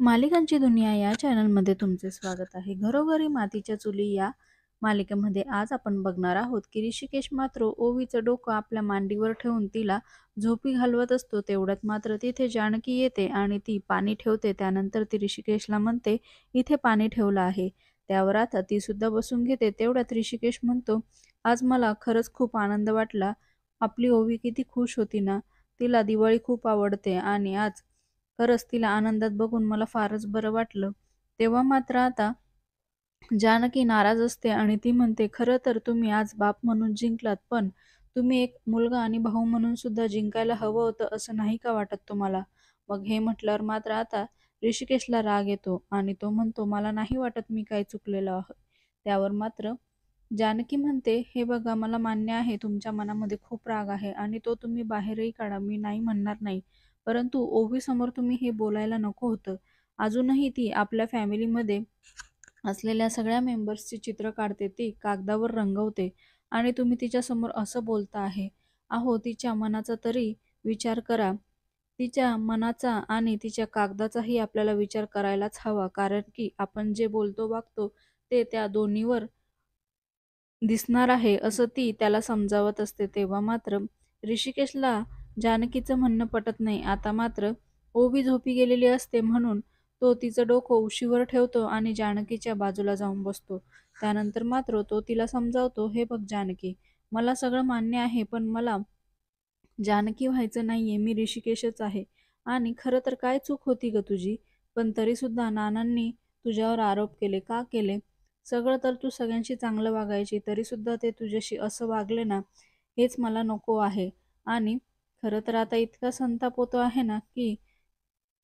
मालिकांची दुनिया या चॅनलमध्ये तुमचे स्वागत आहे. घरोघरी मातीच्या चुली या मालिकेमध्ये आज आपण बघणार आहोत की ऋषिकेश मात्र ओवीचं डोकं आपल्या मांडीवर ठेवून तिला झोपी घालवत असतो. तेवढ्यात मात्र तिथे जानकी येते आणि ती पाणी ठेवते. त्यानंतर ती ऋषिकेशला म्हणते, "इथे पाणी ठेवलं आहे, त्यावर आता ती सुद्धा बसून घेते." तेवढ्यात ऋषिकेश म्हणतो, "आज मला खरंच खूप आनंद वाटला. आपली ओवी किती खुश होती ना. तिला दिवाळी खूप आवडते आणि आज खरंच तिला आनंदात बघून मला फारच बरं वाटलं." तेव्हा मात्र आता जानकी नाराज असते आणि ती म्हणते, "खरं तर तुम्ही आज बाप म्हणून जिंकलात, पण तुम्ही एक मुलगा आणि भाऊ म्हणून सुद्धा जिंकायला हवं होतं, असं नाही का वाटत तुम्हाला?" मग हे म्हटल्यावर मात्र आता ऋषिकेशला राग येतो आणि तो म्हणतो, "मला नाही वाटत मी काही चुकलेलो आहे." त्यावर मात्र जानकी म्हणते, "हे बघा, मला मान्य आहे तुमच्या मनामध्ये खूप राग आहे आणि तो तुम्ही बाहेरही काढा, मी नाही म्हणणार नाही. परंतु ओवीसमोर तुम्ही हे बोलायला नको होतं. अजूनही ती आपल्या फॅमिलीमध्ये असलेल्या सगळ्या मेंबर्सची चित्र काढते, ती कागदावर रंगवते आणि तुम्ही तिच्यासमोर असं बोलता आहे. अहो, तिच्या मनाचा तरी विचार करा. तिच्या मनाचा आणि तिच्या कागदाचाही आपल्याला विचार करायलाच हवा, कारण की आपण जे बोलतो वागतो ते त्या दोन्हीवर दिसणार आहे, असं ती त्याला समजावत असते. तेव्हा मात्र ऋषिकेशला जानकीचं म्हणणं पटत नाही. आता मात्र ओवी झोपी गेलेली असते म्हणून तो तिचं डोकं उशीवर ठेवतो आणि जानकीच्या बाजूला जाऊन बसतो. त्यानंतर मात्र तो तिला समजावतो, "हे बघ जानकी, मला सगळं मान्य आहे, पण मला जानकी व्हायचं नाहीये. मी ऋषिकेशच आहे. आणि खरं तर काय चूक होती गं तुझी? पण तरीसुद्धा नानांनी तुझ्यावर आरोप केले. का केले? सगळं तर तू सगळ्यांशी चांगलं वागायची, तरीसुद्धा ते तुझ्याशी असं वागले ना, हेच मला नको आहे." आणि खरं तर आता इतका संताप होतो आहे ना, की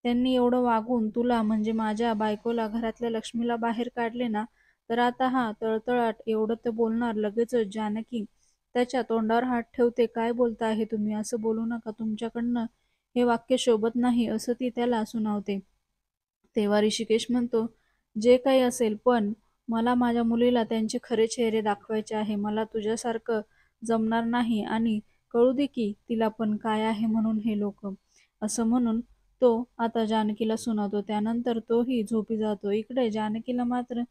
त्यांनी एवढं वागून तुला म्हणजे माझ्या बायकोला, घरातल्या लक्ष्मीला बाहेर काढले ना, तर आता हा तळतळाट एवढं तर बोलणार लगेचच जानकी त्याच्या तोंडावर हात ठेवते. "काय बोलता आहे तुम्ही? असं बोलू नका. तुमच्याकडनं हे वाक्य शोभत नाही." असं ती त्याला सुनावते. तेव्हा ऋषिकेश म्हणतो, "जे काही असेल, पण मला माझ्या मुलीला त्यांचे खरे चेहरे दाखवायचे आहे. मला तुझ्यासारखं जमणार नाही आणि कळू दे की तिला पण काय आहे म्हणून हे लोकं." असं म्हणून तो आता जानकीला सुनावतो. त्यानंतर तोही झोपी जातो. इकडे जानकीला मात्र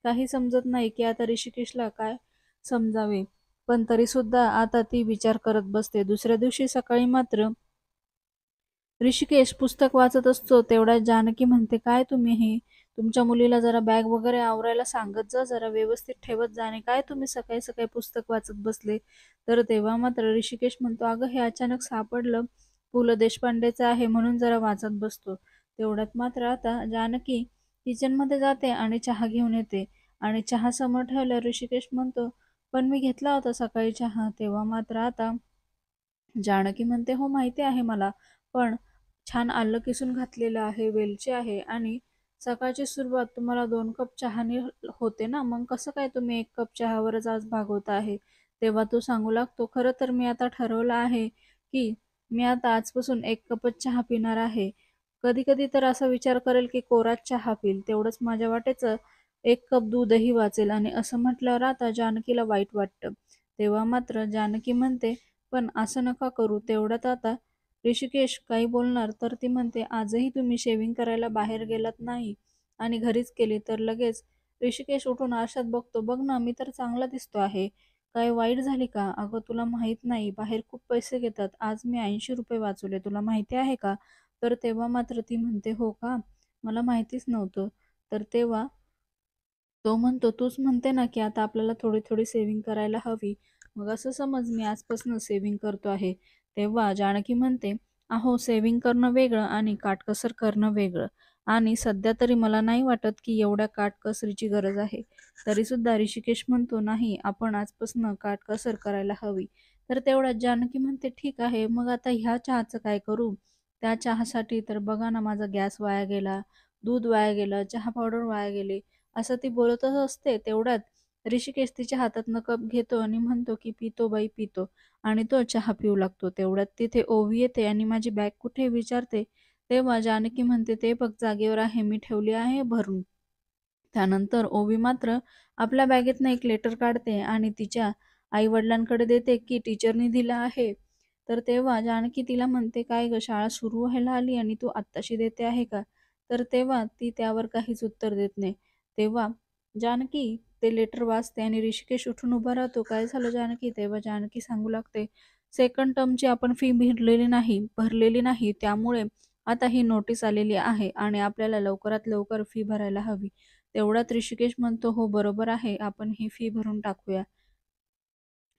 काही समजत नाही, की आता ऋषिकेशला काय समजावे. पण तरीसुद्धा आता ती विचार करत बसते. दुसऱ्या दिवशी सकाळी मात्र ऋषिकेश पुस्तक वाचत असतो. तेवढ्यात जानकी म्हणते, "काय तुम्ही हे? तुमच्या मुलीला जरा बॅग वगैरे आवरायला सांगत जा, जरा व्यवस्थित ठेवत जा आणि काय तुम्ही सकाळी-सकाळी पुस्तक वाचत बसले?" तर तेव्हा मात्र ऋषिकेश म्हणतो, "अगं, हे अचानक सापडलं. पु. ल. देशपांडेचं आहे म्हणून जरा वाचत बसतो." तेवढ्यात मात्र आता जानकी किचनमध्ये जाते आणि चहा घेऊन येते आणि चहा समोर ठेवल्यावर ऋषिकेश म्हणतो, "पण मी घेतला होता सकाळी चहा." तेव्हा मात्र आता जानकी म्हणते, "हो, माहिती आहे मला. पण छान आलं किसून घातलेलं आहे, वेलची आहे आणि सकाळची सुरुवात तुम्हाला 2 कप चहाने होते ना, मग कसं काय तुम्ही 1 कप चहावरच आज भागवता आहे?" तेव्हा तो सांगू लागतो, "खरं तर मी आता ठरवलं आहे, की मी आता आजपासून 1 कपच चहा पिणार आहे. कधी-कधी तर असा विचार करेल, की कोराच चहा पिल. तेवढंच माझ्या वाटेचं 1 कप दूधही वाचेल." आणि असं म्हटल्यावर आता जानकीला वाईट वाटतं. तेव्हा मात्र जानकी म्हणते, "पण असं नका करू." तेवढ्यात आता ऋषिकेश काही बोलणार तर ती म्हणते, "आजही तुम्ही शेव्हिंग करायला बाहेर गेलात नाही आणि घरीच केली." तर लगेच ऋषिकेश उठून आरशात बघतो, "बघ ना, मी तर चांगला दिसतो आहे. काय वाईट झाली का?" "अगं, तुला माहीत नाही, बाहेर खूप पैसे घेतात. आज मी ₹80 वाचवले. तुला माहिती आहे का?" तर तेव्हा मात्र ती म्हणते, "हो का? मला माहितीच नव्हतं." तर तेव्हा तो म्हणतो, "तूच म्हणते ना, की आता आपल्याला थोडी-थोडी सेव्हिंग करायला हवी. मग असं समज मी आजपासून सेव्हिंग करतो आहे." तेव्हा जानकी म्हणते, "अहो, सेव्हिंग करणं वेगळं आणि काटकसर करणं वेगळं आणि सध्या तरी मला नाही वाटत, की एवढ्या काटकसरीची गरज आहे." तरीसुद्धा ऋषिकेश म्हणतो, "नाही, आपण आजपासून काटकसर करायला हवी." तर तेवढ्यात जानकी म्हणते, "ठीक आहे, मग आता ह्या चहाचं काय करू?" त्या चहासाठी तर बघा ना, माझा गॅस वाया गेला, दूध वाया गेलं, चहा पावडर वाया गेली. असं ती बोलतच असते. तेवढ्यात ऋषिकेश तिच्या हातातनं कप घेतो आणि म्हणतो, की "पितो बाई, पितो." आणि तो चहा पिऊ लागतो. तेवढ्यात तिथे ओवी येते आणि "माझी बॅग कुठे?" विचारते. तेव्हा जानकी म्हणते, "ते बघ जागेवर आहे, मी ठेवली आहे भरून." त्यानंतर ओवी मात्र आपल्या बॅगेतनं एक लेटर काढते आणि तिच्या आई-वडिलांकडे देते, की टीचरनी दिलं आहे. तर तेव्हा जानकी तिला म्हणते, "काय गं, शाळा सुरू व्हायला आली आणि तू आत्ताशी देते आहे का?" तर तेव्हा ती त्यावर काहीच उत्तर देत नाही. तेव्हा जानकी ते लेटर वाचते आणि ऋषिकेश उठून उभा राहतो. "काय झालं जानकी?" तेव्हा जानकी सांगू लागते, "सेकंड टर्मची आपण फी भरलेली नाही त्यामुळे आता ही नोटीस आलेली आहे आणि आपल्याला लवकरात लवकर फी भरायला हवी." तेवढ्यात ऋषिकेश म्हणतो, "हो बरोबर आहे, आपण ही फी भरून टाकूया."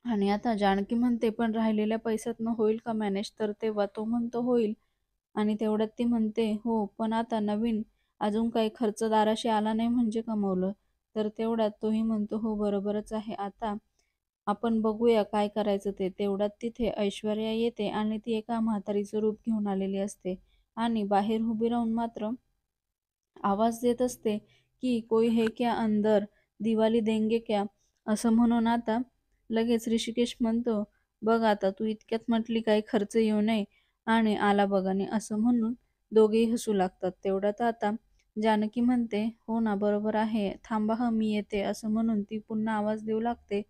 आणि आता जानकी म्हणते, "पण राहिलेल्या पैशातनं होईल का मॅनेज?" तर तेव्हा तो म्हणतो, "होईल." आणि तेवढ्यात ती म्हणते, "हो, पण आता नवीन अजून काही खर्च दाराशी आला नाही म्हणजे कमवलं." तर तेवढ्यात तोही म्हणतो, "हो, बरोबरच आहे. आता आपण बघूया काय करायचं ते." तेवढ्यात तिथे ऐश्वर्या येते आणि ती एका म्हातारीचं रूप घेऊन आलेली असते आणि बाहेर उभी राहून मात्र आवाज देत असते, की "कोई है क्या अंदर? दिवाली देंगे क्या?" असं म्हणून आता लगेच ऋषिकेश म्हणतो, "बघ आता तू इतक्यात म्हटली काही खर्च येऊ नये आणि आला बघ." आणि असं म्हणून दोघेही हसू लागतात. तेवढ्यात आता जानकी म्हणते, "हो ना, बरोबर आहे. थांबा हं, मी येते." असं म्हणून ती पुन्हा आवाज देऊ लागते.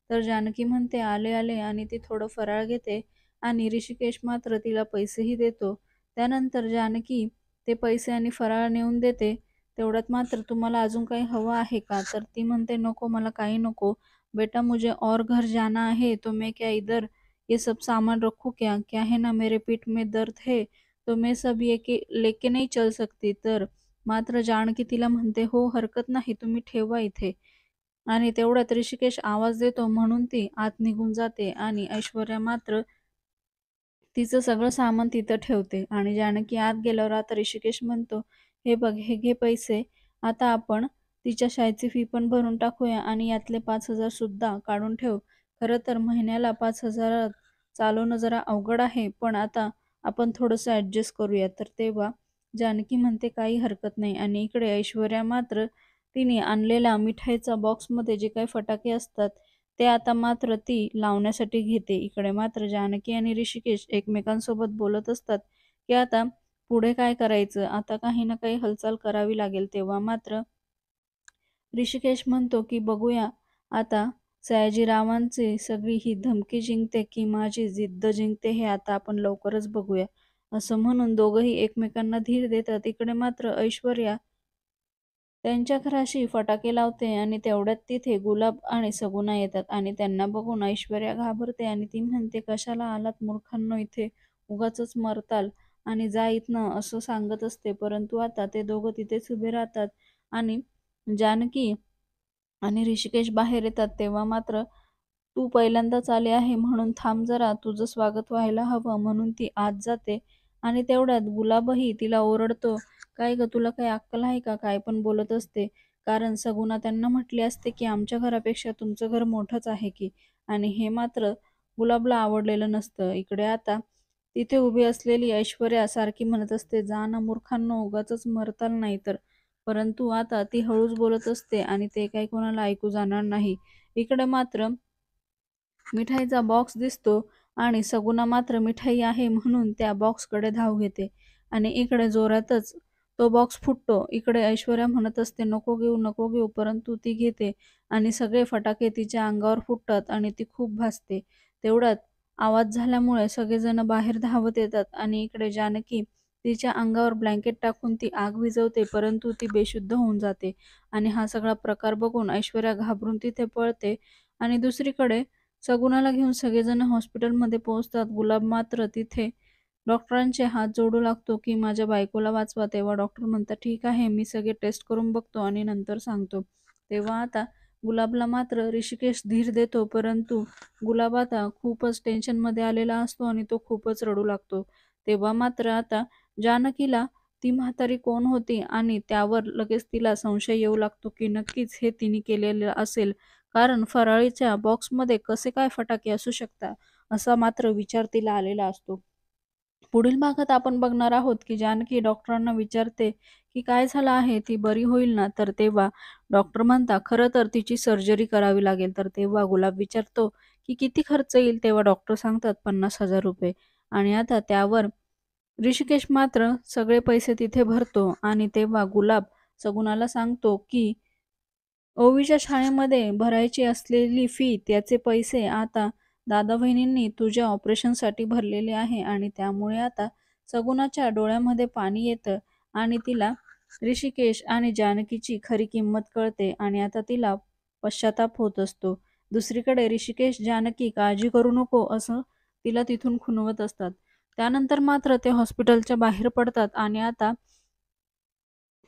तर जानकी म्हणते, "आले, आले." आणि ती थोडं फराळ घेते आणि ऋषिकेश मात्र तिला पैसेही देतो. त्यानंतर जानकी ते पैसे आणि फराळ नेऊन देते. तेवढ्यात मात्र "तुम्हाला अजून काही हवं आहे का?" तर ती म्हणते, "नको, मला काही नको. बेटा मुझे और घर जाना है, तो मैं क्या इधर ये सब सामान रखूँ क्या? क्या है ना मेरे पीठ में दर्द है, तो मैं सब ये के लेके नहीं चल सकती." तर मात्र जानकी तिला म्हणते, "हो, हरकत नाही, तुम्ही ठेवा इथे." आणि तेवढ्यात ऋषिकेश आवाज देतो म्हणून ती आत निघून जाते आणि ऐश्वर्या मात्र तिचं सगळं सामान तिथं ठेवते आणि जानकी आत गेल्यावर आता ऋषिकेश म्हणतो, "हे बघ, हे घे पैसे. आता आपण तिच्या शाळेची फी पण भरून टाकूया आणि यातले 5,000 सुद्धा काढून ठेव. खरं तर महिन्याला 5,000 चालवणं जरा अवघड आहे, पण आता आपण थोडंसं ॲडजस्ट करूया." तर तेव्हा जानकी म्हणते, "काही हरकत नाही." आणि इकडे ऐश्वर्या मात्र तिने आणलेल्या मिठाईच्या बॉक्समध्ये जे काही फटाके असतात, ते आता मात्र ती लावण्यासाठी घेते. इकडे मात्र जानकी आणि ऋषिकेश एकमेकांसोबत बोलत असतात, की आता पुढे काय करायचं? आता काही ना काही हालचाल करावी लागेल. तेव्हा मात्र ऋषिकेश म्हणतो, की "बघूया आता सयाजीरावांची सगळी ही धमकी जिंकते, की माझी जिद्द जिंकते हे आता आपण लवकरच बघूया." असं म्हणून दोघंही एकमेकांना धीर देतात. इकडे मात्र ऐश्वर्या त्यांच्या घराशी फटाके लावते आणि तेवढ्यात तिथे गुलाब आणि सगुणा येतात आणि त्यांना बघून ऐश्वर्या घाबरते आणि ती म्हणते, "कशाला आलात मूर्खांनो इथे? उगाचच मरताल आणि जा इथनं." असं सांगत असते. परंतु आता ते दोघं तिथेच उभे राहतात आणि जानकी आणि ऋषिकेश बाहेर येतात. तेव्हा मात्र "तू पहिल्यांदाच आले आहे म्हणून थांब जरा, तुझं स्वागत व्हायला हवं." म्हणून ती आत जाते आणि तेवढ्यात गुलाबही तिला ओरडतो, "काय गं, तुला काही अक्कल आहे का? काय पण बोलत असते." कारण सगुणा त्यांना म्हटली असते, की "आमच्या घरापेक्षा तुमचं घर मोठंच आहे की." आणि हे मात्र गुलाबला आवडलेलं नसतं. इकडे आता तिथे उभी असलेली ऐश्वर्या सारखी म्हणत असते, "जा ना मूर्खांनो, उगाचच मरताल नाहीतर." परंतु आता ती हळूच बोलत असते आणि ते काही कोणाला ऐकू जाणार नाही. इकडे मात्र मिठाईचा बॉक्स दिसतो आणि सगुणा मात्र मिठाई आहे म्हणून त्या बॉक्सकडे धाव घेते आणि इकडे जोरातच तो बॉक्स फुटतो. इकडे ऐश्वर्या म्हणत असते, "नको घेऊ, नको घेऊ." परंतु ती घेते आणि सगळे फटाके तिच्या अंगावर फुटतात आणि ती खूप भाजते. तेवढ्यात आवाज झाल्यामुळे सगळेजण बाहेर धावत येतात आणि इकडे जानकी तिच्या अंगावर ब्लँकेट टाकून ती आग विझवते, परंतु ती बेशुद्ध होऊन जाते आणि हा सगळा प्रकार बघून ऐश्वर्या घाबरून तिथे पळते आणि दुसरीकडे सगुणाला घेऊन सगळेजण हॉस्पिटलमध्ये पोहोचतात. गुलाब मात्र तिथे डॉक्टरांचे हात जोडू लागतो, की "माझ्या बायकोला वाचवा." तेव्हा डॉक्टर म्हणतात, "ठीक आहे, मी सगळे टेस्ट करून बघतो आणि नंतर सांगतो." तेव्हा आता गुलाबला मात्र ऋषिकेश धीर देतो, परंतु गुलाब आता खूपच टेन्शनमध्ये आलेला असतो आणि तो खूपच रडू लागतो. तेव्हा मात्र आता जानकीला ती म्हातारी कोण होती आणि त्यावर लगेच तिला संशय येऊ लागतो, की नक्कीच हे तिने केलेलं असेल. कारण फराळीच्या बॉक्समध्ये कसे काय फटाके असू शकतात, असा मात्र विचार तिला आलेला असतो. पुढील भागात आपण बघणार आहोत, की जानकी डॉक्टरांना विचारते, की काय झालं आहे? ती बरी होईल ना? तर तेव्हा डॉक्टर म्हणतात, "खरं तर तिची सर्जरी करावी लागेल." तर तेव्हा गुलाब विचारतो, की "किती खर्च येईल?" तेव्हा डॉक्टर सांगतात, ₹50,000. आणि आता त्यावर ऋषिकेश मात्र सगळे पैसे तिथे भरतो आणि तेव्हा गुलाब सगुणाला सांगतो, की ओवीच्या शाळेमध्ये भरायची असलेली फी त्याचे पैसे आता दादा-वहिनींनी तुझ्या ऑपरेशनसाठी भरलेले आहे आणि त्यामुळे आता सगुणाच्या डोळ्यामध्ये पाणी येतं आणि तिला ऋषिकेश आणि जानकीची खरी किंमत कळते आणि आता तिला पश्चाताप होत असतो. दुसरीकडे ऋषिकेश जानकी काळजी करू नको असं तिला तिथून खुणवत असतात. त्यानंतर मात्र ते हॉस्पिटलच्या बाहेर पडतात आणि आता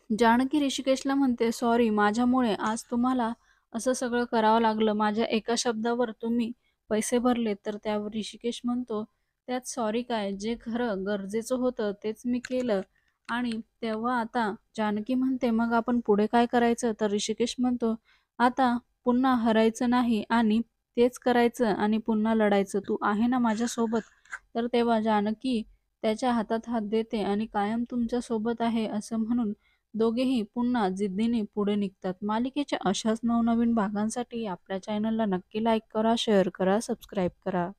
जानकी ऋषिकेशला म्हणते, "सॉरी, माझ्यामुळे आज तुम्हाला असं सगळं करावं लागलं. माझ्या एका शब्दावर तुम्ही पैसे भरले." तर त्यावर ऋषिकेश म्हणतो, "त्यात सॉरी काय? जे खरं गरजेचं होतं तेच मी केलं." आणि तेव्हा आता जानकी म्हणते, "मग आपण पुढे काय करायचं?" तर ऋषिकेश म्हणतो, "आता पुन्हा हरायचं नाही आणि तेच करायचं आणि पुन्हा लढायचं. तू आहे ना माझ्यासोबत?" तर तेव्हा जानकी त्याच्या हातात हात देते आणि "कायम तुमच्या सोबत आहे" असं म्हणून दोघेही पुन्हा जिद्दीने पुढे निघतात. मालिकेच्या अशाच नवनवीन भागांसाठी आपल्या चॅनलला नक्की लाईक करा, शेअर करा, सबस्क्राईब करा.